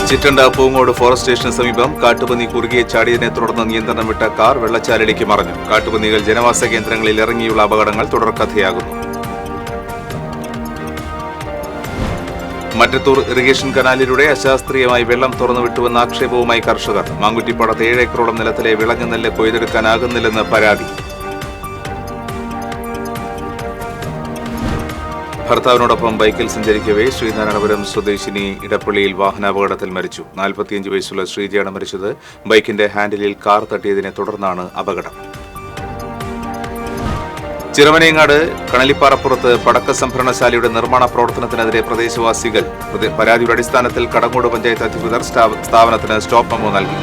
Chittanda Poongode forest സ്റ്റേഷന് സമീപം കാട്ടുപന്നി കുറുകെ ചാടിയതിനെ തുടർന്ന് നിയന്ത്രണം വിട്ട കാർ വെള്ളച്ചാലിലേക്ക് മറഞ്ഞു. കാട്ടുപന്നികൾ ജനവാസ കേന്ദ്രങ്ങളിൽ ഇറങ്ങിയുള്ള അപകടങ്ങൾ തുടർക്കഥയാകുന്നു. മറ്റത്തൂർ ഇറിഗേഷൻ കനാലിലൂടെ അശാസ്ത്രീയമായി വെള്ളം തുറന്നുവിട്ടുവെന്ന ആക്ഷേപവുമായി കർഷകർ. മാങ്കുറ്റിപ്പാടത്ത് 7 ഏക്കറോളം നിലത്തിലെ വിളഞ്ഞ നെല്ല് കൊയ്തെടുക്കാനാകുന്നില്ലെന്ന് പരാതി. ഭർത്താവിനോടൊപ്പം ബൈക്കിൽ സഞ്ചരിക്കവേ ശ്രീനാരായണപുരം സ്വദേശിനി ഇടപ്പള്ളിയിൽ വാഹനാപകടത്തിൽ മരിച്ചു. 45 വയസ്സുള്ള ശ്രീജയാണ് മരിച്ചത്. ബൈക്കിന്റെ ഹാൻഡിലിൽ കാർ തട്ടിയതിനെ തുടർന്നാണ് അപകടം. ചിറമനേങ്ങാട് കണലിപ്പാറപ്പുറത്ത് പടക്ക സംഭരണശാലയുടെ നിർമ്മാണ പ്രവർത്തനത്തിനെതിരെ പ്രദേശവാസികൾ പരാതിയുടെ അടിസ്ഥാനത്തിൽ കടങ്ങോട് പഞ്ചായത്ത് അധികൃതർ സ്ഥാപനത്തിന് സ്റ്റോപ്പ് മെമ്മോ നൽകി.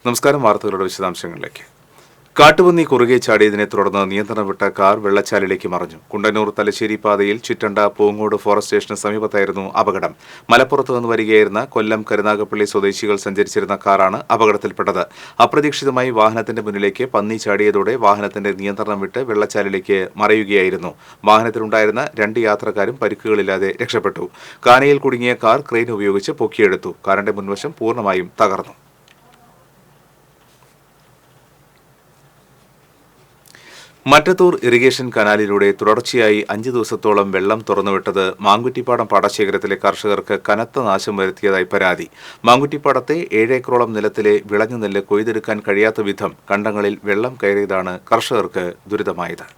നമസ്കാരം. വാർത്തകളുടെ വിശദാംശങ്ങളിലേക്ക്. കാട്ടുപന്നി കുറുകെ ചാടിയതിനെ തുടർന്ന് നിയന്ത്രണം വിട്ട കാർ വെള്ളച്ചാലിലേക്ക് മറഞ്ഞു. കുണ്ടന്നൂർ തലശ്ശേരി പാതയിൽ ചിറ്റണ്ട പൂങ്ങോട് ഫോറസ്റ്റ് സ്റ്റേഷന് സമീപത്തായിരുന്നു അപകടം. മലപ്പുറത്ത് നിന്ന് വരികയായിരുന്ന കൊല്ലം കരുനാഗപ്പള്ളി സ്വദേശികൾ സഞ്ചരിച്ചിരുന്ന കാറാണ് അപകടത്തിൽപ്പെട്ടത്. അപ്രതീക്ഷിതമായി വാഹനത്തിന്റെ മുന്നിലേക്ക് പന്നി ചാടിയതോടെ വാഹനത്തിന്റെ നിയന്ത്രണം വിട്ട് വെള്ളച്ചാലിലേക്ക് മറയുകയായിരുന്നു. വാഹനത്തിലുണ്ടായിരുന്ന 2 യാത്രക്കാരും പരിക്കുകളില്ലാതെ രക്ഷപ്പെട്ടു. കാനയിൽ കുടുങ്ങിയ കാർ ക്രെയിൻ ഉപയോഗിച്ച് പൊക്കിയെടുത്തു. കാറിന്റെ മുൻവശം പൂർണ്ണമായും തകർന്നു. മറ്റത്തൂർ ഇറിഗേഷൻ കനാലിലൂടെ തുടർച്ചയായി 5 ദിവസത്തോളം വെള്ളം തുറന്നുവിട്ടത് മാങ്കുറ്റിപ്പാടം പാടശേഖരത്തിലെ കർഷകർക്ക് കനത്ത നാശം വരുത്തിയതായി പരാതി. മാങ്കുറ്റിപ്പാടത്തെ 7 ഏക്കറോളം നിലത്തിലെ വിളഞ്ഞ നെല്ല് കൊയ്തെടുക്കാൻ കഴിയാത്ത വിധം കണ്ടങ്ങളിൽ വെള്ളം കയറിയതാണ് കർഷകർക്ക് ദുരിതമായത്.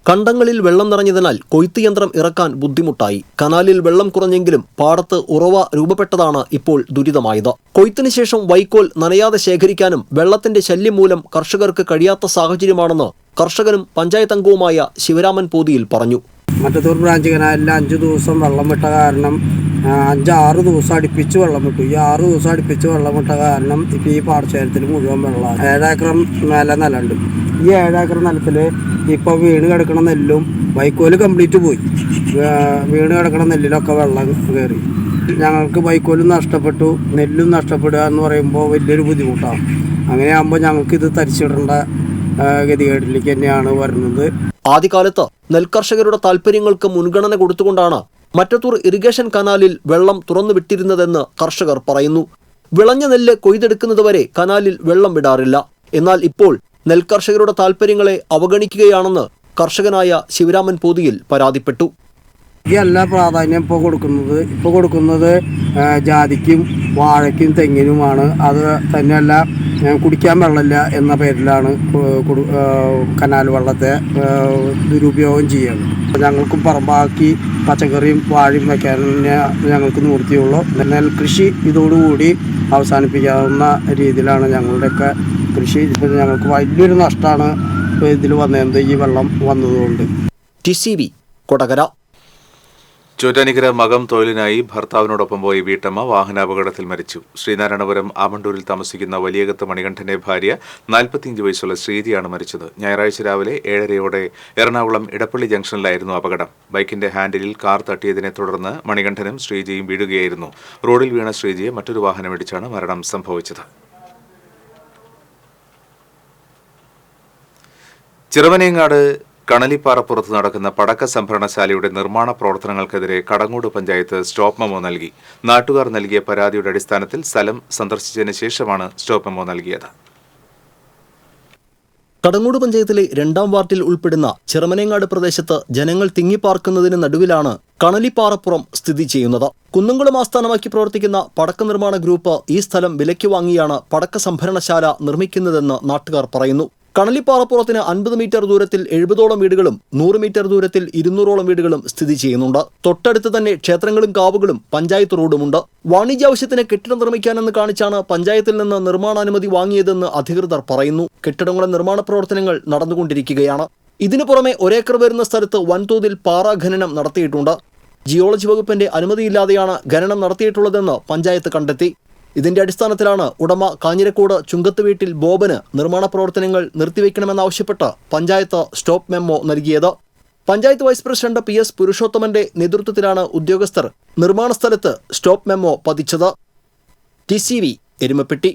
കണ്ടങ്ങളിൽ വെള്ളം നിറഞ്ഞതിനാൽ കൊയ്ത്ത് യന്ത്രം ഇറക്കാൻ ബുദ്ധിമുട്ടായി. കനാലിൽ വെള്ളം കുറഞ്ഞെങ്കിലും പാടത്ത് ഉറവ രൂപപ്പെട്ടതാണ് ഇപ്പോൾ ദുരിതമായത്. കൊയ്ത്തിന് ശേഷം വൈക്കോൽ നനയാതെ ശേഖരിക്കാനും വെള്ളത്തിന്റെ ശല്യം മൂലം കർഷകർക്ക് കഴിയാത്ത സാഹചര്യമാണെന്ന് കർഷകനും പഞ്ചായത്ത് അംഗവുമായ ശിവരാമൻ പോതിയിൽ പറഞ്ഞു. മറ്റത്തൂർ ബ്രാഞ്ച് കനാലിൽ 5 ദിവസം വെള്ളം വിട്ട കാരണം 5-6 ദിവസം അടുപ്പിച്ച് വെള്ളം വിട്ടു. ഈ 6 ദിവസം അടുപ്പിച്ച് വെള്ളം വിട്ട കാരണം ഇപ്പോൾ ഈ പാടശേഖരത്തിൽ മുഴുവൻ വെള്ളമാണ്. 7 ഏക്കർ മേലെ നിലമുണ്ട്. ഈ 7 ഏക്കർ നിലത്തിൽ ഇപ്പോൾ വീണ് കിടക്കണ നെല്ലും വൈക്കോല് കംപ്ലീറ്റ് പോയി. വീണ് കിടക്കണ നെല്ലിലൊക്കെ വെള്ളം കയറി. ഞങ്ങൾക്ക് വൈക്കോലും നഷ്ടപ്പെട്ടു, നെല്ലും നഷ്ടപ്പെടുക എന്ന് പറയുമ്പോൾ വലിയൊരു ബുദ്ധിമുട്ടാണ്. അങ്ങനെയാകുമ്പോൾ ഞങ്ങൾക്ക് ഇത് തരിച്ചിടേണ്ട ഗതികേടിലേക്ക് തന്നെയാണ് വരുന്നത്. ആദ്യകാലത്ത് നെൽകർഷകരുടെ താൽപ്പര്യങ്ങൾക്ക് മുൻഗണന കൊടുത്തുകൊണ്ടാണ് മറ്റത്തൂർ ഇറിഗേഷൻ കനാലിൽ വെള്ളം തുറന്നുവിട്ടിരുന്നതെന്ന് കർഷകർ പറയുന്നു. വിളഞ്ഞ നെല്ല് കൊയ്തെടുക്കുന്നതുവരെ കനാലിൽ വെള്ളം വിടാറില്ല. എന്നാൽ ഇപ്പോൾ നെൽകർഷകരുടെ താൽപ്പര്യങ്ങളെ അവഗണിക്കുകയാണെന്ന് കർഷകനായ ശിവരാമൻ പോതിയിൽ പരാതിപ്പെട്ടു. ഈ എല്ലാ പ്രാധാന്യം ഇപ്പോൾ കൊടുക്കുന്നത് ജാതിക്കും വാഴയ്ക്കും തെങ്ങിനുമാണ്. അത് തന്നെയല്ല കുടിക്കാൻ വെള്ളമില്ല എന്ന പേരിലാണ് കനാൽ വെള്ളത്തെ ദുരുപയോഗം ചെയ്യുന്നത്. ഞങ്ങൾക്കും പറമ്പാക്കി പച്ചക്കറിയും വാഴയും വയ്ക്കാൻ ഞങ്ങൾക്ക് നിവൃത്തിയുള്ളൂ. നെൽകൃഷി ഇതോടുകൂടി അവസാനിപ്പിക്കാവുന്ന രീതിയിലാണ് ഞങ്ങളുടെയൊക്കെ കൃഷി. ഇപ്പോൾ ഞങ്ങൾക്ക് വലിയൊരു നഷ്ടമാണ് ഇതിൽ വന്നത്, ഈ വെള്ളം വന്നതുകൊണ്ട്. TCV കൊടകര. ചോറ്റാനിക്കര മകം തൊഴിലിനായി ഭർത്താവിനോടൊപ്പം പോയി വീട്ടമ്മ വാഹനാപകടത്തിൽ മരിച്ചു. ശ്രീനാരായണപുരം ആമണ്ടൂരിൽ താമസിക്കുന്ന വലിയകത്ത് മണികണ്ഠന്റെ ഭാര്യ 45 വയസ്സുള്ള ശ്രീജിയാണ് മരിച്ചത്. ഞായറാഴ്ച രാവിലെ 7:30 എറണാകുളം ഇടപ്പള്ളി ജംഗ്ഷനിലായിരുന്നു അപകടം. ബൈക്കിന്റെ ഹാൻഡിലിൽ കാർ തട്ടിയതിനെ തുടർന്ന് മണികണ്ഠനും ശ്രീജിയും വീഴുകയായിരുന്നു. റോഡിൽ വീണ ശ്രീജിയെ മറ്റൊരു വാഹനമിടിച്ചാണ് മരണം സംഭവിച്ചത്. ചിറമനേങ്ങാട് കണലിപ്പാറപ്പുറത്ത് നടക്കുന്ന പടക്ക സംഭരണശാലയുടെ നിർമ്മാണ പ്രവർത്തനങ്ങൾക്കെതിരെ കടങ്ങോട് പഞ്ചായത്ത് സ്റ്റോപ്പ് മെമ്മോ നൽകി. നാട്ടുകാർ നൽകിയ പരാതിയുടെ അടിസ്ഥാനത്തിൽ സ്ഥലം സന്ദർശിച്ചതിന് ശേഷമാണ് സ്റ്റോപ്പ് മെമ്മോ നൽകിയത്. കടങ്ങോട് പഞ്ചായത്തിലെ 2ാം വാർഡിൽ ഉൾപ്പെടുന്ന ചിറമനേങ്ങാട് പ്രദേശത്ത് ജനങ്ങൾ തിങ്ങിപ്പാർക്കുന്നതിന് നടുവിലാണ് കണലിപ്പാറപ്പുറം സ്ഥിതി ചെയ്യുന്നത്. കുന്നംകുളം ആസ്ഥാനമാക്കി പ്രവർത്തിക്കുന്ന പടക്ക നിർമ്മാണ ഗ്രൂപ്പ് ഈ സ്ഥലം വിലയ്ക്ക് വാങ്ങിയാണ് പടക്ക സംഭരണശാല നിർമ്മിക്കുന്നതെന്ന് നാട്ടുകാർ പറയുന്നു. കണലിപ്പാറപ്പുറത്തിന് 50 മീറ്റർ ദൂരത്തിൽ 70ഓളം വീടുകളും 100 മീറ്റർ ദൂരത്തിൽ 200ഓളം വീടുകളും സ്ഥിതി ചെയ്യുന്നുണ്ട്. തൊട്ടടുത്ത് തന്നെ ക്ഷേത്രങ്ങളും കാവുകളും പഞ്ചായത്ത് റോഡുമുണ്ട്. വാണിജ്യാവശ്യത്തിന് കെട്ടിടം നിർമ്മിക്കാനെന്ന് കാണിച്ചാണ് പഞ്ചായത്തിൽ നിന്ന് നിർമ്മാണാനുമതി വാങ്ങിയതെന്ന് അധികൃതർ പറയുന്നു. കെട്ടിടങ്ങളുടെ നിർമ്മാണ പ്രവർത്തനങ്ങൾ നടന്നുകൊണ്ടിരിക്കുകയാണ്. ഇതിനു പുറമെ 1 ഏക്കർ വരുന്ന സ്ഥലത്ത് വൻതോതിൽ പാറ ഖനനം നടത്തിയിട്ടുണ്ട്. ജിയോളജി വകുപ്പിന്റെ അനുമതിയില്ലാതെയാണ് ഖനനം നടത്തിയിട്ടുള്ളതെന്ന് പഞ്ചായത്ത് കണ്ടെത്തി. ഇതിന്റെ അടിസ്ഥാനത്തിലാണ് ഉടമ കാഞ്ഞിരക്കോട് ചുങ്കത്ത് വീട്ടിൽ ബോബന് നിർമ്മാണ പ്രവർത്തനങ്ങൾ നിർത്തിവെക്കണമെന്നാവശ്യപ്പെട്ട് പഞ്ചായത്ത് സ്റ്റോപ്പ് മെമ്മോ നൽകിയത്. പഞ്ചായത്ത് വൈസ് പ്രസിഡന്റ് PS പുരുഷോത്തമന്റെ നേതൃത്വത്തിലാണ് ഉദ്യോഗസ്ഥർ നിർമ്മാണ സ്ഥലത്ത് സ്റ്റോപ്പ് മെമ്മോ പതിച്ചത്. TCV എരുമപ്പെട്ടി.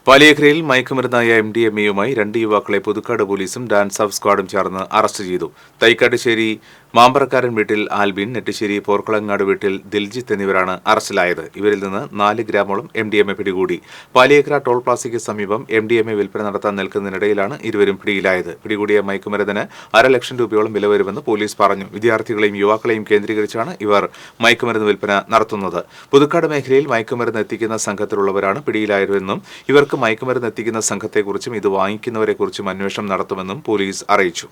പാലിയേക്കരയിൽ മയക്കുമരുന്നായ MDMA-യുമായി 2 യുവാക്കളെ പുതുക്കാട് പോലീസും ഡാൻസ് ഓഫ് സ്ക്വാഡും ചേർന്ന് അറസ്റ്റ് ചെയ്തു. തൈക്കാട്ടുശ്ശേരി മാമ്പറക്കാരൻ വീട്ടിൽ ആൽബിൻ, നെട്ടിശ്ശേരി പോർക്കുളങ്ങാട് വീട്ടിൽ ദിൽജിത്ത് എന്നിവരാണ് അറസ്റ്റിലായത്. ഇവരിൽ നിന്ന് 4 ഗ്രാമോളം MDMA പിടികൂടി. പാലിയേക്കര ടോൾ പ്ലാസയ്ക്ക് സമീപം MDMA വിൽപ്പന നടത്താൻ നിൽക്കുന്നതിനിടയിലാണ് ഇരുവരും പിടിയിലായത്. പിടികൂടിയ മയക്കുമരുന്നിന് 1.5 ലക്ഷം രൂപയോളം വില വരുമെന്ന് പോലീസ് പറഞ്ഞു. വിദ്യാർത്ഥികളെയും യുവാക്കളെയും കേന്ദ്രീകരിച്ചാണ് ഇവർ മയക്കുമരുന്ന് വിൽപ്പന നടത്തുന്നത്. പുതുക്കാട് മേഖലയിൽ മയക്കുമരുന്ന് എത്തിക്കുന്ന സംഘത്തിലുള്ളവരാണ് പിടിയിലായതെന്നും ഇവർക്ക് മയക്കുമരുന്ന് എത്തിക്കുന്ന സംഘത്തെക്കുറിച്ചും ഇത് വാങ്ങിക്കുന്നവരെക്കുറിച്ചും അന്വേഷണം നടത്തുമെന്നും പോലീസ് അറിയിച്ചു.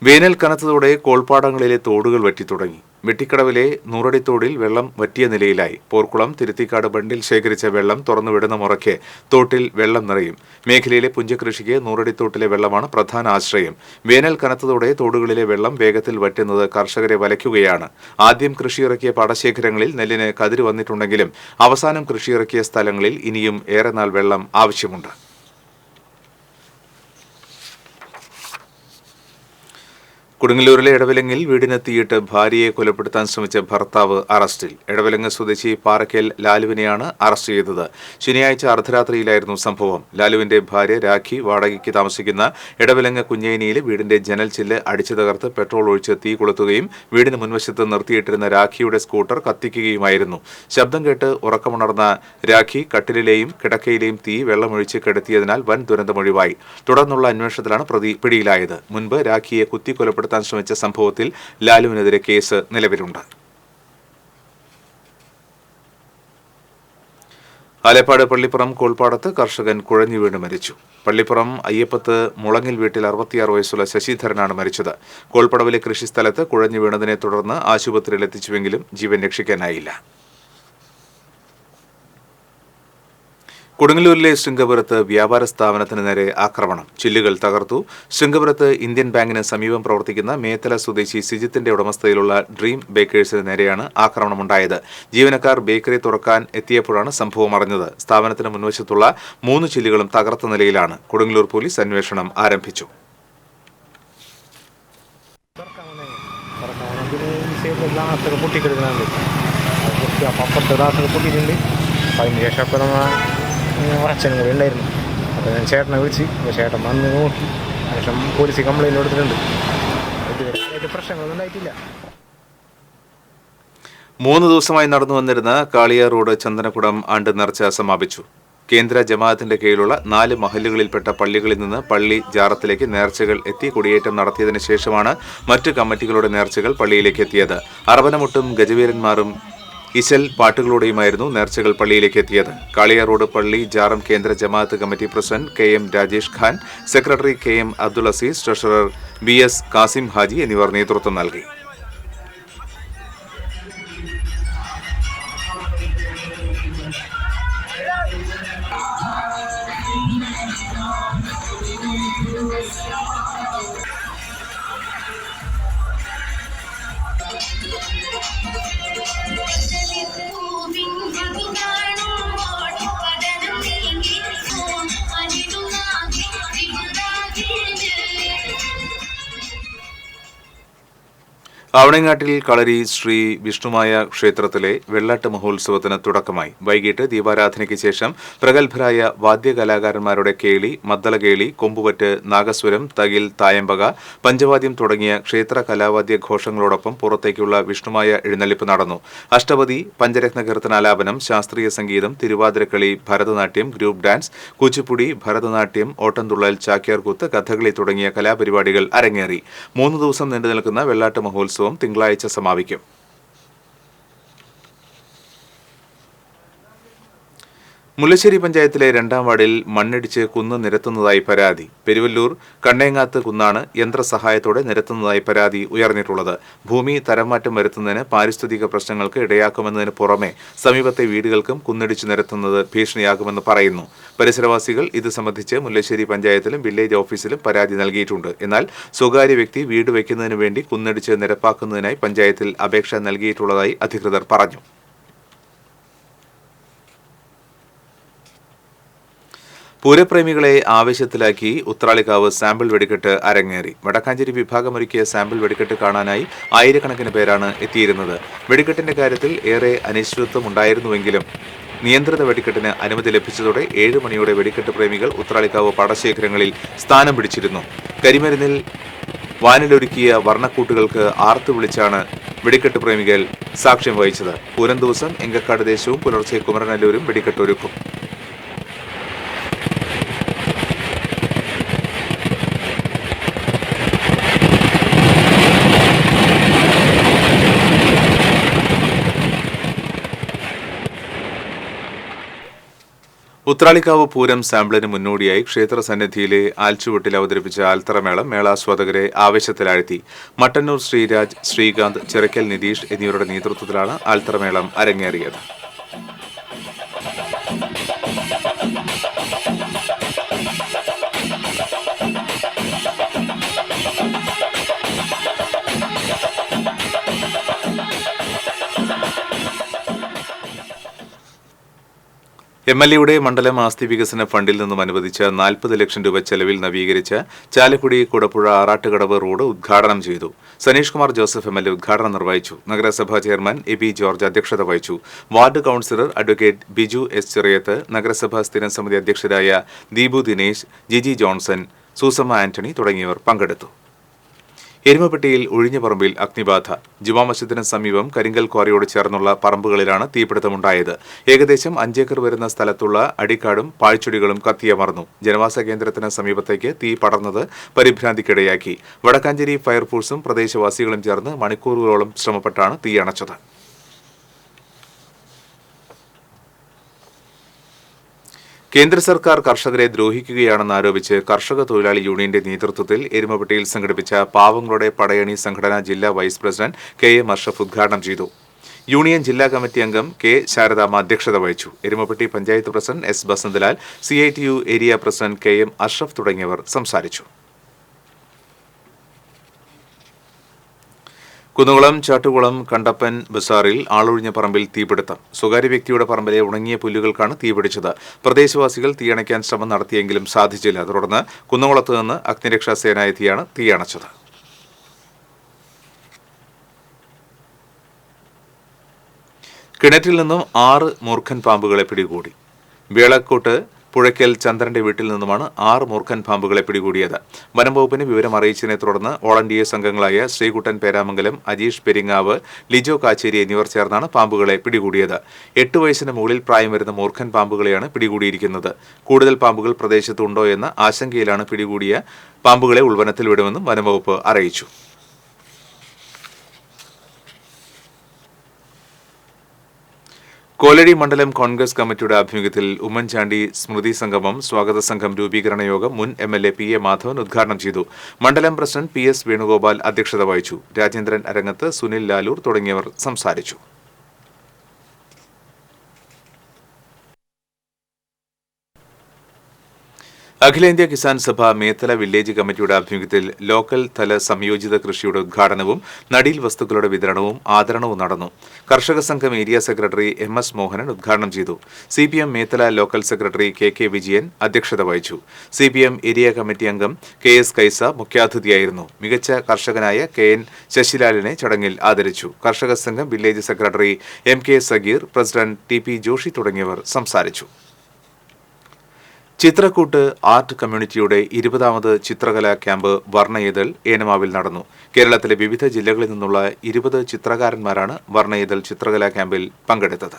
വേനൽ കനത്തതോടെ കോൾപ്പാടങ്ങളിലെ തോടുകൾ വറ്റിത്തുടങ്ങി. വെട്ടിക്കടവിലെ നൂറടിത്തോടിൽ വെള്ളം വറ്റിയ നിലയിലായി. പോർക്കുളം തിരുത്തിക്കാട് ബണ്ടിൽ ശേഖരിച്ച വെള്ളം തുറന്നുവിടുന്ന മുറയ്ക്ക് തോട്ടിൽ വെള്ളം നിറയും. മേഖലയിലെ പുഞ്ചകൃഷിക്ക് നൂറടിത്തോട്ടിലെ വെള്ളമാണ് പ്രധാന ആശ്രയം. വേനൽ കനത്തതോടെ തോടുകളിലെ വെള്ളം വേഗത്തിൽ വറ്റുന്നത് കർഷകരെ വലയ്ക്കുകയാണ്. ആദ്യം കൃഷിയിറക്കിയ പാടശേഖരങ്ങളിൽ നെല്ലിന് കതിര് വന്നിട്ടുണ്ടെങ്കിലും അവസാനം കൃഷിയിറക്കിയ സ്ഥലങ്ങളിൽ ഇനിയും ഏറെ നാൾ വെള്ളം ആവശ്യമുണ്ട്. കൊടുങ്ങല്ലൂരിലെ എടവിലങ്ങിൽ വീടിനെത്തിയിട്ട് ഭാര്യയെ കൊലപ്പെടുത്താൻ ശ്രമിച്ച ഭർത്താവ് അറസ്റ്റിൽ. എടവിലങ്ങ് സ്വദേശി പാറയ്ക്കൽ ലാലുവിനെയാണ് അറസ്റ്റ് ചെയ്തത്. ശനിയാഴ്ച അർദ്ധരാത്രിയിലായിരുന്നു സംഭവം. ലാലുവിന്റെ ഭാര്യ രാഖി വാടകയ്ക്ക് താമസിക്കുന്ന എടവിലങ്ങ് കുഞ്ഞേനിയിലെ വീടിന്റെ ജനൽ ചില്ല് അടിച്ചു തകർത്ത് പെട്രോൾ ഒഴിച്ച് തീ കൊളുത്തുകയും വീടിന് മുൻവശത്ത് നിർത്തിയിട്ടിരുന്ന രാഖിയുടെ സ്കൂട്ടർ കത്തിക്കുകയുമായിരുന്നു. ശബ്ദം കേട്ട് ഉറക്കമുണർന്ന രാഖി കട്ടിലിലെയും കിടക്കയിലെയും തീ വെള്ളമൊഴിച്ച് കെടുത്തിയതിനാൽ വൻ ദുരന്തമൊഴിവായി. തുടർന്നുള്ള അന്വേഷണത്തിലാണ് പ്രതി പിടിയിലായത്. മുൻപ് രാഖിയെ കുത്തിക്കൊലപ്പെടുത്താൻ ശ്രമിച്ച സംഭവത്തിൽ ലാലുവിനെതിരെ കേസ് നിലവിലുണ്ട്. ആലപ്പാട് പള്ളിപ്പുറം കോൾപ്പാടത്ത് കർഷകൻ കുഴഞ്ഞു വീണ് മരിച്ചു. പള്ളിപ്പുറം അയ്യപ്പത്ത് മുളങ്ങിൽ വീട്ടിൽ 66 വയസ്സുള്ള ശശിധരനാണ് മരിച്ചത്. കോൾപ്പടവിലെ കൃഷിസ്ഥലത്ത് കുഴഞ്ഞു വീണതിനെ തുടർന്ന് ആശുപത്രിയിൽ എത്തിച്ചുവെങ്കിലും ജീവൻ രക്ഷിക്കാനായില്ല. കൊടുങ്ങല്ലൂരിലെ ശൃംഗപുരത്ത് വ്യാപാര സ്ഥാപനത്തിന് നേരെ ആക്രമണം. ചില്ലുകൾ തകർത്തു. ശൃംഗപുരത്ത് ഇന്ത്യൻ ബാങ്കിന് സമീപം പ്രവർത്തിക്കുന്ന മേത്തല സ്വദേശി സിജിത്തിന്റെ ഉടമസ്ഥയിലുള്ള ഡ്രീം ബേക്കേഴ്സിന് നേരെയാണ് ആക്രമണമുണ്ടായത്. ജീവനക്കാർ ബേക്കറി തുറക്കാൻ എത്തിയപ്പോഴാണ് സംഭവം അറിഞ്ഞത്. സ്ഥാപനത്തിന് മുൻവശത്തുള്ള 3 ചില്ലുകളും തകർത്ത നിലയിലാണ്. കൊടുങ്ങല്ലൂർ പോലീസ് അന്വേഷണം ആരംഭിച്ചു. അച്ഛനും കൂടി ഉണ്ടായിരുന്നു. അപ്പോൾ ഞാൻ ചേട്ടനെ വിളിച്ച് ചേട്ടൻ വന്ന് നോക്കി. ശേഷം പോലീസ് കംപ്ലയിൻറ്റ് കൊടുത്തിട്ടുണ്ട്. ഇതുവരെ പ്രശ്നങ്ങളൊന്നും ഉണ്ടായിട്ടില്ല. 3 ദിവസമായി നടന്നു വന്നിരുന്ന കാളിയ റോഡ് ചന്ദനക്കുടം ആണ്ട് നേർച്ച സമാപിച്ചു. കേന്ദ്ര ജമാഅത്തിന്റെ കീഴിലുള്ള 4 മഹല്ലുകളിൽപ്പെട്ട പള്ളികളിൽ നിന്ന് പള്ളി ജാറത്തിലേക്ക് നേർച്ചകൾ എത്തി കൊടിയേറ്റം നടത്തിയതിനു ശേഷമാണ് മറ്റ് കമ്മിറ്റികളുടെ നേർച്ചകൾ പള്ളിയിലേക്ക് എത്തിയത്. അറവനമുട്ടും ഗജവീരന്മാരും ഇശൽ പാട്ടുകളോടെയുമായിരുന്നു നേർച്ചകൾ പള്ളിയിലേക്ക് എത്തിയത്. കാളിയ റോഡ് പള്ളി ജാറം കേന്ദ്ര ജമാഅത്ത് committee president KM Rajesh Khan, secretary KM Abdul Aziz, treasurer BS Kasim Haji എന്നിവർ നേതൃത്വം നൽകി. ആവണങ്ങാട്ടിൽ കളരി ശ്രീ വിഷ്ണുമായ ക്ഷേത്രത്തിലെ വെള്ളാട്ട് മഹോത്സവത്തിന് തുടക്കമായി. വൈകിട്ട് ദീപാരാധനയ്ക്ക് ശേഷം പ്രഗത്ഭരായ വാദ്യകലാകാരന്മാരുടെ കേളി, മദ്ദളകേളി, കൊമ്പുപറ്റ്, നാഗസ്വരം, തകിൽ, തായമ്പക, പഞ്ചവാദ്യം തുടങ്ങിയ ക്ഷേത്ര കലാവാദ്യ ഘോഷങ്ങളോടൊപ്പം പുറത്തേക്കുള്ള വിഷ്ണുമായ എഴുന്നള്ളിപ്പ് നടന്നു. അഷ്ടപതി, പഞ്ചരത്ന കീർത്തനാലാപനം, ശാസ്ത്രീയ സംഗീതം, തിരുവാതിരക്കളി, ഭരതനാട്യം, ഗ്രൂപ്പ് ഡാൻസ്, കുച്ചിപ്പുടി, ഭരതനാട്യം, ഓട്ടംതുള്ളൽ, ചാക്യാർകൂത്ത്, കഥകളി തുടങ്ങിയ കലാപരിപാടികൾ അരങ്ങേറി. 3 ദിവസം നീണ്ടുനിൽക്കുന്ന വെള്ളാട്ട് മഹോത്സവം തിങ്കളാഴ്ച സമാപിക്കും. മുല്ലശ്ശേരി പഞ്ചായത്തിലെ 2ാം വാർഡിൽ മണ്ണിടിച്ച് കുന്ന് നിരത്തുന്നതായി പരാതി. പെരുവല്ലൂർ കണ്ണേങ്ങാത്ത് കുന്നാണ് യന്ത്രസഹായത്തോടെ നിരത്തുന്നതായി പരാതി ഉയർന്നിട്ടുള്ളത്. ഭൂമി തരംമാറ്റം വരുത്തുന്നതിന് പാരിസ്ഥിതിക പ്രശ്നങ്ങൾക്ക് ഇടയാക്കുമെന്നതിന് പുറമെ സമീപത്തെ വീടുകൾക്കും കുന്നിടിച്ചു നിരത്തുന്നത് ഭീഷണിയാകുമെന്ന് പറയുന്നു. പരിസരവാസികൾ ഇത് സംബന്ധിച്ച് മുല്ലശ്ശേരി പഞ്ചായത്തിലും വില്ലേജ് ഓഫീസിലും പരാതി നൽകിയിട്ടുണ്ട്. എന്നാൽ സ്വകാര്യ വ്യക്തി വീട് വയ്ക്കുന്നതിന് വേണ്ടി കുന്നിടിച്ച് നിരപ്പാക്കുന്നതിനായി പഞ്ചായത്തിൽ അപേക്ഷ നൽകിയിട്ടുള്ളതായി അധികൃതർ പറഞ്ഞു. പൂരപ്രേമികളെ ആവേശത്തിലാക്കി ഉത്രാളിക്കാവ് സാമ്പിൾ വെടിക്കെട്ട് അരങ്ങേറി. വടക്കാഞ്ചേരി വിഭാഗമൊരുക്കിയ സാമ്പിൾ വെടിക്കെട്ട് കാണാനായി ആയിരക്കണക്കിന് പേരാണ് എത്തിയിരുന്നത്. വെടിക്കെട്ടിന്റെ കാര്യത്തിൽ ഏറെ അനിശ്ചിതത്വമുണ്ടായിരുന്നുവെങ്കിലും നിയന്ത്രിത വെടിക്കെട്ടിന് അനുമതി ലഭിച്ചതോടെ 7 മണിയോടെ വെടിക്കെട്ട് പ്രേമികൾ ഉത്രാളിക്കാവ് പാടശേഖരങ്ങളിൽ സ്ഥാനം പിടിച്ചിരുന്നു. കരിമരുന്നിൽ വാനിലൊരുക്കിയ വർണ്ണക്കൂട്ടുകൾക്ക് ആർത്തു വിളിച്ചാണ് വെടിക്കെട്ട് പ്രേമികൾ സാക്ഷ്യം വഹിച്ചത്. പൂരം ദിവസം എങ്കക്കാട് ദേശവും പുലർച്ചെ കുമരനല്ലൂരും വെടിക്കെട്ടൊരുക്കും. ഉത്രാളിക്കാവ് പൂരം സാമ്പിളിന് മുന്നോടിയായി ക്ഷേത്ര സന്നിധിയിലെ ആൽച്ചുവട്ടിൽ അവതരിപ്പിച്ച ആൽത്തറമേളം മേളാസ്വാദകരെ ആവേശത്തിലാഴ്ത്തി. മട്ടന്നൂർ ശ്രീരാജ്, ശ്രീകാന്ത്, ചിറക്കൽ നിതീഷ് എന്നിവരുടെ നേതൃത്വത്തിലാണ് ആൽത്തറമേളം അരങ്ങേറിയത്. MLAയുടെ മണ്ഡലം ആസ്തി വികസന ഫണ്ടിൽ നിന്നും അനുവദിച്ച 40 ലക്ഷം രൂപ ചെലവിൽ നവീകരിച്ച ചാലക്കുടി കുടപ്പുഴ ആറാട്ടുകടവ് റോഡ് ഉദ്ഘാടനം ചെയ്തു. സനീഷ് കുമാർ ജോസഫ് MLA ഉദ്ഘാടനം നിർവഹിച്ചു. നഗരസഭാ ചെയർമാൻ എബി ജോർജ് അധ്യക്ഷത വഹിച്ചു. Ward councillor advocate Biju S Chirayath, നഗരസഭാ സ്ഥിരം സമിതി അധ്യക്ഷരായ ദീപു ദിനേശ്, ജിജി ജോൺസൺ, സൂസമ്മ ആന്റണി തുടങ്ങിയവർ പങ്കെടുത്തു. എരുമപ്പെട്ടിയിൽ ഒഴിഞ്ഞപറമ്പിൽ അഗ്നിബാധ. ജുമാ മസ്ജിദിന് സമീപം കരിങ്കൽ ക്വാറിയോട് ചേർന്നുള്ള പറമ്പുകളിലാണ് തീപിടുത്തമുണ്ടായത്. ഏകദേശം 5 ഏക്കർ വരുന്ന സ്ഥലത്തുള്ള അടിക്കാടും പാഴ്ചെടികളും കത്തിയമർന്നു. ജനവാസ കേന്ദ്രത്തിന് സമീപത്തേക്ക് തീ പടർന്നത് പരിഭ്രാന്തിക്കിടയാക്കി. വടക്കാഞ്ചേരി ഫയർഫോഴ്സും പ്രദേശവാസികളും ചേർന്ന് മണിക്കൂറുകളോളം ശ്രമപ്പെട്ടാണ് തീ അണച്ചത്. കേന്ദ്ര സർക്കാർ കർഷകരെ ദ്രോഹിക്കുകയാണെന്ന് ആരോപിച്ച് കർഷക തൊഴിലാളി യൂണിയന്റെ നേതൃത്വത്തിൽ എരുമപ്പെട്ടിയിൽ സംഘടിപ്പിച്ച പാവങ്ങളുടെ പടയണി സംഘടനാ ജില്ലാ വൈസ് പ്രസിഡന്റ് KM അഷ്റഫ് ഉദ്ഘാടനം ചെയ്തു. യൂണിയൻ ജില്ലാ കമ്മിറ്റി അംഗം K ശാരദാമ്മ അധ്യക്ഷത വഹിച്ചു. Erumapetty panchayat president S Basanthlal, CITU area president KM Ashraf തുടങ്ങിയവർ സംസാരിച്ചു. കുന്നുകുളം ചാട്ടുകുളം കണ്ടപ്പൻ ബസാറിൽ ആളൊഴിഞ്ഞ പറമ്പിൽ തീപിടുത്തം. സ്വകാര്യ വ്യക്തിയുടെ പറമ്പിലെ ഉണങ്ങിയ പുല്ലുകൾക്കാണ് തീപിടിച്ചത്. പ്രദേശവാസികൾ തീയണയ്ക്കാൻ ശ്രമം നടത്തിയെങ്കിലും സാധിച്ചില്ല. തുടർന്ന് കുന്നുകുളത്ത് നിന്ന് അഗ്നിരക്ഷാസേന എത്തിയാണ് തീയണച്ചത്. കിണറ്റിൽ നിന്നും 6 മൂർഖൻ പാമ്പുകളെ പിടികൂടി. വേളക്കോട്ട് പുഴയ്ക്കൽ ചന്ദ്രന്റെ വീട്ടിൽ നിന്നുമാണ് 6 മൂർഖൻ പാമ്പുകളെ പിടികൂടിയത്. വനം വകുപ്പിന് വിവരം അറിയിച്ചതിനെ തുടർന്ന് OLNDS അംഗങ്ങളായ ശ്രീകുട്ടൻ പേരാമംഗലം, അജീഷ് പെരിങ്ങാവ്, ലിജോ കാച്ചേരി എന്നിവർ ചേർന്നാണ് പാമ്പുകളെ പിടികൂടിയത്. 8 വയസ്സിന് മുകളിൽ പ്രായം വരുന്ന മൂർഖൻ പാമ്പുകളെയാണ് പിടികൂടിയിരിക്കുന്നത്. കൂടുതൽ പാമ്പുകൾ പ്രദേശത്തുണ്ടോ എന്ന ആശങ്കയിലാണ് പിടികൂടിയ പാമ്പുകളെ ഉൾവനത്തിൽ വിടുമെന്നും വനംവകുപ്പ് അറിയിച്ചു. കോലടി മണ്ഡലം കോൺഗ്രസ് കമ്മിറ്റിയുടെ ആഭിമുഖ്യത്തിൽ ഉമ്മൻചാണ്ടി സ്മൃതി സംഗമം സ്വാഗത സംഘം രൂപീകരണ യോഗം മുൻ MLA PA മാധവൻ ഉദ്ഘാടനം ചെയ്തു. മണ്ഡലം പ്രസിഡന്റ് PS വേണുഗോപാൽ അധ്യക്ഷത വഹിച്ചു. രാജേന്ദ്രൻ അരങ്ങത്ത്, സുനിൽ ലാലൂർ തുടങ്ങിയവർ സംസാരിച്ചു. അഖിലേന്ത്യാ കിസാൻ സഭ മേത്തല വില്ലേജ് കമ്മിറ്റിയുടെ ആഭിമുഖ്യത്തിൽ ലോക്കൽ തല സംയോജിത കൃഷിയുടെ ഉദ്ഘാടനവും നടീൽ വസ്തുക്കളുടെ വിതരണവും ആദരണവും നടന്നു. കർഷക സംഘം ഏരിയ സെക്രട്ടറി MS മോഹനൻ ഉദ്ഘാടനം ചെയ്തു. CPM Methala local secretary KK Vijayan അധ്യക്ഷത വഹിച്ചു. CPM ഏരിയ കമ്മിറ്റി അംഗം KS കൈസ മുഖ്യാതിഥിയായിരുന്നു. മികച്ച കർഷകനായ KN ശശിലാലിനെ ചടങ്ങിൽ ആദരിച്ചു. കർഷക സംഘം village secretary MK Sageer, president TP Joshy തുടങ്ങിയവർ സംസാരിച്ചു. ചിത്രക്കൂട്ട് ആർട്ട് കമ്മ്യൂണിറ്റിയുടെ 20ാമത് ചിത്രകലാ ക്യാമ്പ് വർണ്ണയിതൾ ഏനമാവിൽ നടന്നു. കേരളത്തിലെ വിവിധ ജില്ലകളിൽ നിന്നുള്ള 20 ചിത്രകാരന്മാരാണ് വർണ്ണയിതൾ ചിത്രകലാ ക്യാമ്പിൽ പങ്കെടുത്തത്.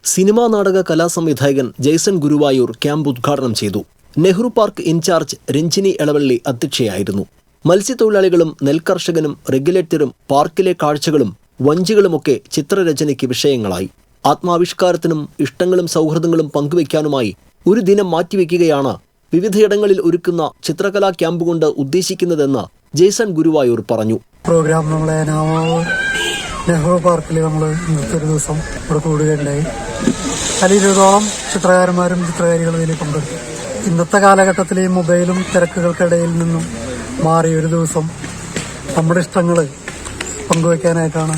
സിനിമാ നാടക കലാസംവിധായകൻ ജെയ്സൺ ഗുരുവായൂർ ക്യാമ്പ് ഉദ്ഘാടനം ചെയ്തു. നെഹ്റു പാർക്ക് ഇൻചാർജ് രഞ്ജിനി എളവള്ളി അധ്യക്ഷയായിരുന്നു. മത്സ്യത്തൊഴിലാളികളും നെൽകർഷകനും റെഗുലേറ്ററും പാർക്കിലെ കാഴ്ചകളും വഞ്ചികളുമൊക്കെ ചിത്രരചനയ്ക്ക് വിഷയങ്ങളായി. ആത്മാവിഷ്കാരത്തിനും ഇഷ്ടങ്ങളും സൗഹൃദങ്ങളും പങ്കുവയ്ക്കാനുമായി ഒരു ദിനം മാറ്റിവെക്കുകയാണ് വിവിധയിടങ്ങളിൽ ഒരുക്കുന്ന ചിത്രകലാ ക്യാമ്പ് കൊണ്ട് ഉദ്ദേശിക്കുന്നതെന്ന് ജെയ്സൺ ഗുരുവായൂർ പറഞ്ഞു. പ്രോഗ്രാം നമ്മളെ നെഹ്റു പാർക്കിൽ നമ്മൾ ഇന്നത്തെ ഒരു ദിവസം ഇവിടെ കൂടുകയുണ്ടായി. അതിൽ 20ഓളം ചിത്രകാരന്മാരും ചിത്രകാരികളും ഇതിൽ പങ്കെടുത്തു. ഇന്നത്തെ കാലഘട്ടത്തിൽ ഈ മൊബൈലും തിരക്കുകൾക്കിടയിൽ നിന്നും മാറി ഒരു ദിവസം നമ്മുടെ ഇഷ്ടങ്ങൾ പങ്കുവയ്ക്കാനായിട്ടാണ്,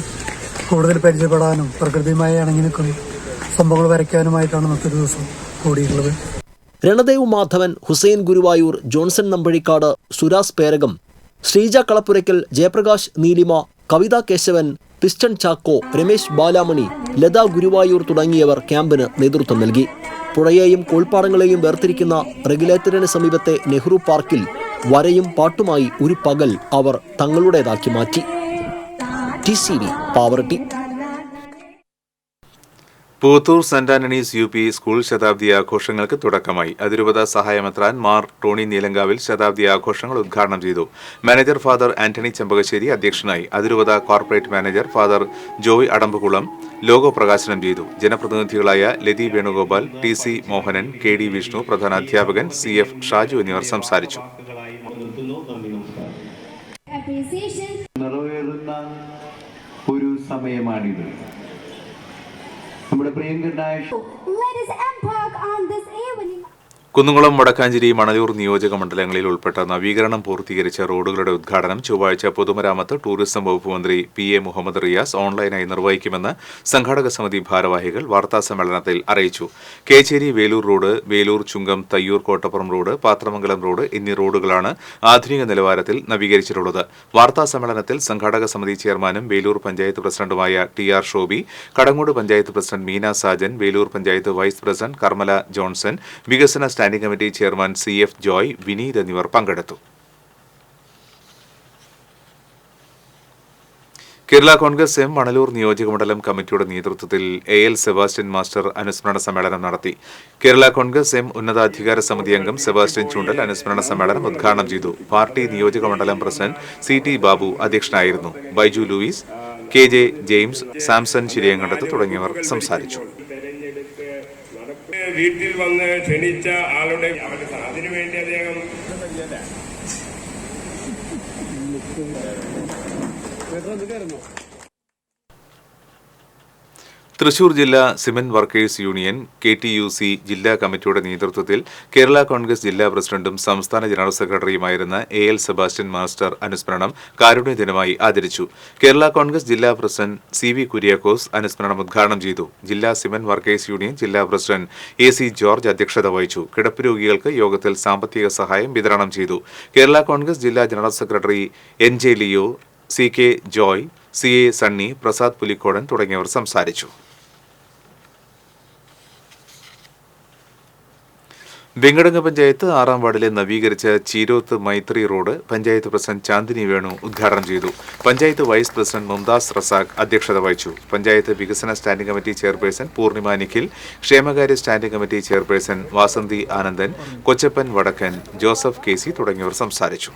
കൂടുതൽ പരിചയപ്പെടാനും പ്രകൃതിയുമായി ഇണങ്ങി നിൽക്കുന്ന സംഭവങ്ങൾ വരയ്ക്കാനുമായിട്ടാണ് ഇന്നത്തെ ദിവസം കൂടിയിട്ടുള്ളത്. രണദേവ് മാധവൻ, ഹുസൈൻ ഗുരുവായൂർ, ജോൺസൺ നമ്പഴിക്കാട്, സുരാസ് പേരകം, ശ്രീജ കളപ്പുരയ്ക്കൽ, ജയപ്രകാശ് നീലിമ, കവിത കേശവൻ, പിസ്റ്റൺ ചാക്കോ, രമേശ് ബാലാമണി, ലത ഗുരുവായൂർ തുടങ്ങിയവർ ക്യാമ്പിന് നേതൃത്വം നൽകി. പുഴയെയും കോൾപ്പാടങ്ങളെയും വേർതിരിക്കുന്ന റെഗുലേറ്ററിന് സമീപത്തെ നെഹ്റു പാർക്കിൽ വരയും പാട്ടുമായി ഒരു പകൽ അവർ തങ്ങളുടേതാക്കി മാറ്റി. TCV Pavaratty. Puthur Saint Antony's UP school ശതാബ്ദി ആഘോഷങ്ങൾക്ക് തുടക്കമായി. അതിരൂപത സഹായമെത്രാൻ മാർ ടോണി നീലങ്കാവിൽ ശതാബ്ദി ആഘോഷങ്ങൾ ഉദ്ഘാടനം ചെയ്തു. മാനേജർ ഫാദർ ആന്റണി ചെമ്പകശ്ശേരി അധ്യക്ഷനായി. അതിരൂപത corporate manager father Joy Adambukulam logo പ്രകാശനം ചെയ്തു. ജനപ്രതിനിധികളായ ലതി വേണുഗോപാൽ, TC മോഹനൻ, KD വിഷ്ണു, പ്രധാന അധ്യാപകൻ CF ഷാജു എന്നിവർ സംസാരിച്ചു. നിറവേറുന്ന ഒരു സമയമാണിത്. നമ്മുടെ പ്രിയങ്കരനായ കുന്നുകുളം, വടക്കാഞ്ചേരി, മണലൂർ നിയോജക മണ്ഡലങ്ങളിൽ ഉൾപ്പെട്ട നവീകരണം പൂർത്തീകരിച്ച റോഡുകളുടെ ഉദ്ഘാടനം ചൊവ്വാഴ്ച പൊതുമരാമത്ത് ടൂറിസം വകുപ്പ് മന്ത്രി PA മുഹമ്മദ് റിയാസ് ഓൺലൈനായി നിർവഹിക്കുമെന്ന് സംഘാടക സമിതി ഭാരവാഹികൾ വാർത്താസമ്മേളനത്തിൽ അറിയിച്ചു. കേച്ചേരി വേലൂർ റോഡ്, വേലൂർ ചുങ്കം തയ്യൂർ കോട്ടപ്പുറം റോഡ്, പാത്രമംഗലം റോഡ് എന്നീ റോഡുകളാണ് ആധുനിക നിലവാരത്തിൽ നവീകരിച്ചിട്ടുള്ളത്. വാർത്താസമ്മേളനത്തിൽ സംഘാടക സമിതി ചെയർമാനും വേലൂർ പഞ്ചായത്ത് പ്രസിഡന്റുമായ TR Shobi, Kadangode panchayat president Meena Sajan, Velur panchayat vice president Karmala Johnson, വികസന standing committee chairman CF Joy, Vineeth എന്നിവർ പങ്കെടുത്തു. കേരള കോൺഗ്രസ് എം മണലൂർ നിയോജകമണ്ഡലം കമ്മിറ്റിയുടെ നേതൃത്വത്തിൽ AL സെബാസ്റ്റ്യൻ മാസ്റ്റർ അനുസ്മരണ സമ്മേളനം നടത്തി. കേരള കോൺഗ്രസ് എം ഉന്നതാധികാര സമിതി അംഗം സെബാസ്റ്റ്യൻ ചൂണ്ടൽ അനുസ്മരണ സമ്മേളനം ഉദ്ഘാടനം ചെയ്തു. പാർട്ടി നിയോജകമണ്ഡലം പ്രസിഡന്റ് CT ബാബു അധ്യക്ഷനായിരുന്നു. Baiju Louis, KJ James, Samson Chiriyankandath തുടങ്ങിയവർ സംസാരിച്ചു. വീട്ടിൽ വന്ന് ക്ഷണിച്ച ആളുടെ അതിനുവേണ്ടി അദ്ദേഹം തൃശൂർ ജില്ലാ സിമന്റ് വർക്കേഴ്സ് യൂണിയൻ KTUC ജില്ലാ കമ്മിറ്റിയുടെ നേതൃത്വത്തിൽ കേരള കോൺഗ്രസ് ജില്ലാ പ്രസിഡന്റും സംസ്ഥാന ജനറൽ സെക്രട്ടറിയുമായിരുന്ന AL സെബാസ്റ്റ്യൻ മാസ്റ്റർ അനുസ്മരണം കാരുണ്യ ദിനമായി ആചരിച്ചു. കേരള കോൺഗ്രസ് ജില്ലാ പ്രസിഡന്റ് CV കുര്യാക്കോസ് അനുസ്മരണം ഉദ്ഘാടനം ചെയ്തു. ജില്ലാ സിമന്റ് വർക്കേഴ്സ് യൂണിയൻ ജില്ലാ പ്രസിഡന്റ് AC ജോർജ് അധ്യക്ഷത വഹിച്ചു. കിടപ്പ് രോഗികൾക്ക് യോഗത്തിൽ സാമ്പത്തിക സഹായം വിതരണം ചെയ്തു. കേരള കോൺഗ്രസ് ജില്ലാ general secretary NJ Leo, CK Joy, CA Sunny, Prasad Pulikkodan തുടങ്ങിയവർ സംസാരിച്ചു. വെങ്കടങ്ങ് പഞ്ചായത്ത് 6-ാം വാർഡിലെ നവീകരിച്ച ചീരോത്ത് മൈത്രി റോഡ് പഞ്ചായത്ത് പ്രസിഡന്റ് ചാന്ദിനി വേണു ഉദ്ഘാടനം ചെയ്തു. പഞ്ചായത്ത് വൈസ് പ്രസിഡന്റ് മുംതാസ് റസാഖ് അധ്യക്ഷത വഹിച്ചു. പഞ്ചായത്ത് വികസന standing committee chairperson Poornima Nikhil, ക്ഷേമകാര്യ standing committee chairperson Vasanthi Anandan, Kochappan Vadakkan, Joseph KC തുടങ്ങിയവർ സംസാരിച്ചു.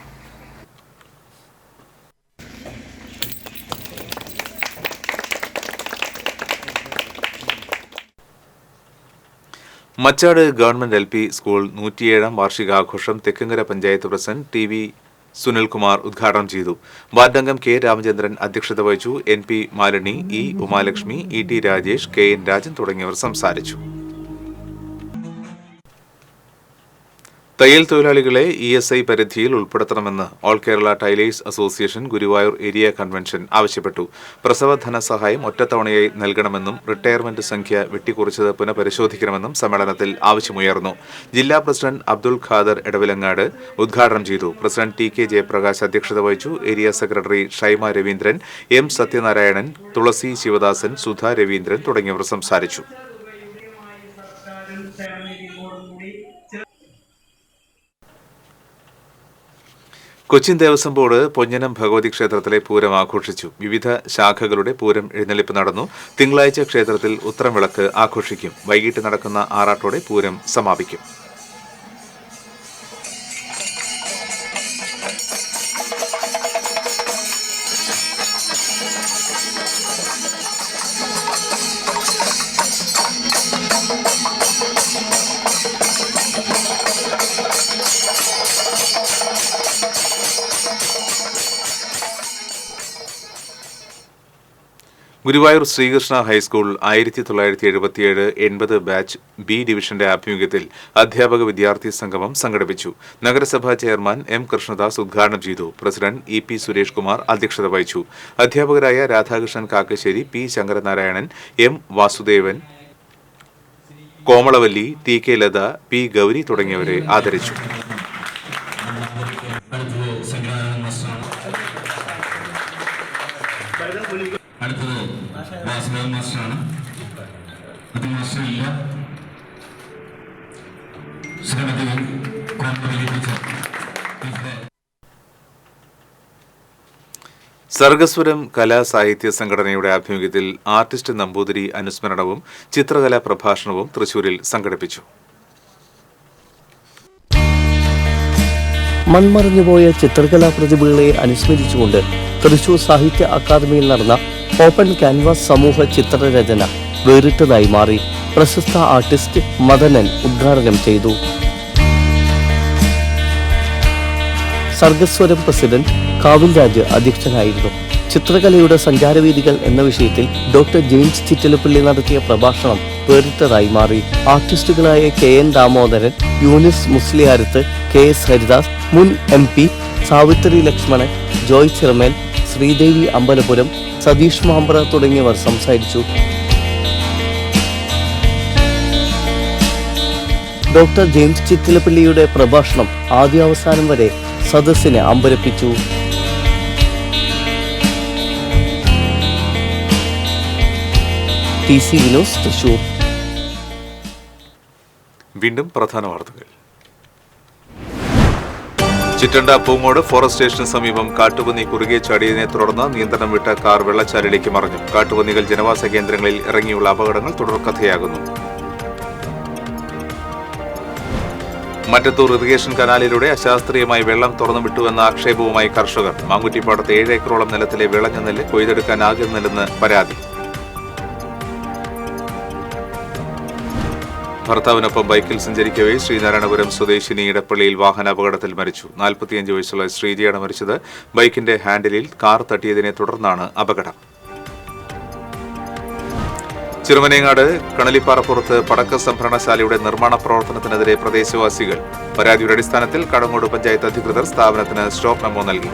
മച്ചാട് ഗവൺമെന്റ് LP സ്കൂൾ 107-ാം വാർഷികാഘോഷം തെക്കങ്കര പഞ്ചായത്ത് പ്രസിഡന്റ് TV സുനിൽകുമാർ ഉദ്ഘാടനം ചെയ്തു. വാർഡംഗം K രാമചന്ദ്രൻ അധ്യക്ഷത വഹിച്ചു. NP Malini, E Umalakshmi, ET Rajesh, KN Rajan തുടങ്ങിയവർ സംസാരിച്ചു. തയ്യൽ തൊഴിലാളികളെ ESI പരിധിയിൽ ഉൾപ്പെടുത്തണമെന്ന് all Kerala tailors association Guruvayur area convention ആവശ്യപ്പെട്ടു. പ്രസവ ധനസഹായം ഒറ്റത്തവണയായി നൽകണമെന്നും റിട്ടയർമെന്റ് സംഖ്യ വെട്ടിക്കുറച്ചത് പുനഃപരിശോധിക്കണമെന്നും സമ്മേളനത്തിൽ ആവശ്യമുയർന്നു. ജില്ലാ പ്രസിഡന്റ് അബ്ദുൾ ഖാദർ എടവിലങ്ങാട് ഉദ്ഘാടനം ചെയ്തു. പ്രസിഡന്റ് TK ജയപ്രകാശ് അധ്യക്ഷത വഹിച്ചു. Area secretary Shaima Raveendran, M Sathyanarayanan, Thulasi Sivadasan, Sudha Raveendran തുടങ്ങിയവർ സംസാരിച്ചു. കൊച്ചിൻ ദേവസ്വം ബോർഡ് പൊഞ്ഞനം ഭഗവതി ക്ഷേത്രത്തിലെ പൂരം ആഘോഷിച്ചു. വിവിധ ശാഖകളുടെ പൂരം എഴുന്നള്ളിപ്പ് നടന്നു. തിങ്കളാഴ്ച ക്ഷേത്രത്തിൽ ഉത്രം വിളക്ക് ആഘോഷിക്കും. വൈകിട്ട് നടക്കുന്ന ആറാട്ടോടെ പൂരം സമാപിക്കും. Guruvayur Sreekrishna high school 1977-80 batch B ഡിവിഷന്റെ ആഭിമുഖ്യത്തിൽ അധ്യാപക വിദ്യാർത്ഥി സംഗമം സംഘടിപ്പിച്ചു. നഗരസഭാ ചെയർമാൻ M കൃഷ്ണദാസ് ഉദ്ഘാടനം ചെയ്തു. പ്രസിഡന്റ് EP സുരേഷ് കുമാർ അധ്യക്ഷത വഹിച്ചു. അധ്യാപകരായ Radhakrishnan Kakkassery, P Sankaranarayanan, M Vasudevan, Komalavalli, T K Latha, P Gauri തുടങ്ങിയവരെ ആദരിച്ചു. സർഗസ്വരം കലാ സാഹിത്യ സംഘടനയുടെ ആഭിമുഖ്യത്തിൽ ആർട്ടിസ്റ്റ് നമ്പൂതിരി അനുസ്മരണവും ചിത്രകലാ പ്രഭാഷണവും തൃശൂരിൽ സംഘടിപ്പിച്ചു. മൺമറഞ്ഞുപോയ ചിത്രകലാ പ്രതിഭകളെ അനുസ്മരിച്ചുകൊണ്ട് തൃശൂർ സാഹിത്യ അക്കാദമിയിൽ നടന്ന ഓപ്പൺ ക്യാൻവാസ് സമൂഹ ചിത്രരചന വേറിട്ടതായി മാറി. പ്രശസ്ത ആർട്ടിസ്റ്റ് മദനൻ ഉദ്ഘാടനം ചെയ്തു. സർഗസ്വരം പ്രസിഡന്റ് കാവിൽ രാജ് അധ്യക്ഷനായിരുന്നു. ചിത്രകലയുടെ സഞ്ചാരവേദികൾ എന്ന വിഷയത്തിൽ ഡോക്ടർ ജെയിംസ് ചിറ്റിലപ്പള്ളി നടത്തിയ പ്രഭാഷണം വേറിട്ടതായി മാറി. ആർട്ടിസ്റ്റുകളായ KN ദാമോദരൻ, യൂനിസ് മുസ്ലിയാരത്ത്, KS ഹരിദാസ്, മുൻ MP സാവിത്രി ലക്ഷ്മണൻ, ജോയ് ചിറമേൽ, ശ്രീദേവി അമ്പലപുരം, സതീഷ് മാമ്പ്ര തുടങ്ങിയവർ സംസാരിച്ചു. ഡോക്ടർ ജെയിംസ് ചിറ്റിലപ്പള്ളിയുടെ പ്രഭാഷണം ആദ്യാവസാനം വരെ സദസ്സിനെ അമ്പരപ്പിച്ചു. TC വിനോസ്, തൃശൂർ. വീണ്ടും പ്രധാന വാർത്തകൾ. ചിറ്റണ്ട പൂങ്ങോട് ഫോറസ്റ്റ് സ്റ്റേഷന് സമീപം കാട്ടുപന്നി കുറുകെ ചാടിയതിനെ തുടർന്ന് നിയന്ത്രണം വിട്ട കാർ വെള്ളച്ചാലിലേക്ക് മറിഞ്ഞു. കാട്ടുപന്നികൾ ജനവാസ കേന്ദ്രങ്ങളിൽ ഇറങ്ങിയുള്ള അപകടങ്ങൾ തുടർക്കഥയാകുന്നു. മറ്റത്തൂർ ഇറിഗേഷൻ കനാലിലൂടെ അശാസ്ത്രീയമായി വെള്ളം തുറന്നുവിട്ടുവെന്ന ആക്ഷേപവുമായി കർഷകർ. മാങ്കുറ്റിപ്പാടത്ത് 7 ഏക്കറോളം നിലത്തിലെ വിളഞ്ഞ നെല്ല് കൊയ്തെടുക്കാനാകുന്നില്ലെന്ന് പരാതി. ഭർത്താവിനൊപ്പം ബൈക്കിൽ സഞ്ചരിക്കവേ ശ്രീനാരായണപുരം സ്വദേശിനി ഇടപ്പള്ളിയിൽ വാഹനാപകടത്തിൽ മരിച്ചു. 45 വയസ്സുള്ള ശ്രീജിയാണ് മരിച്ചത്. ബൈക്കിന്റെ ഹാൻഡിലിൽ കാർ തട്ടിയതിനെ തുടർന്നാണ് അപകടം. ചിറുമനേങ്ങാട് കണലിപ്പാറപ്പുറത്ത് പടക്ക സംഭരണശാലയുടെ നിർമ്മാണ പ്രവർത്തനത്തിനെതിരെ പ്രദേശവാസികൾ. പരാതിയുടെ അടിസ്ഥാനത്തിൽ കടങ്ങോട് പഞ്ചായത്ത് അധികൃതർ സ്ഥാപനത്തിന് സ്റ്റോപ്പ് മെമ്മോ നൽകി.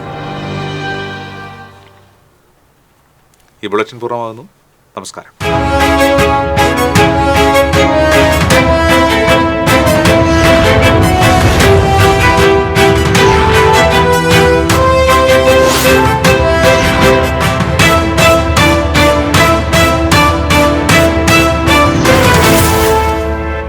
ഈ ബുള്ളറ്റിൻ പൂർണ്ണമാകുന്നു. നമസ്കാരം.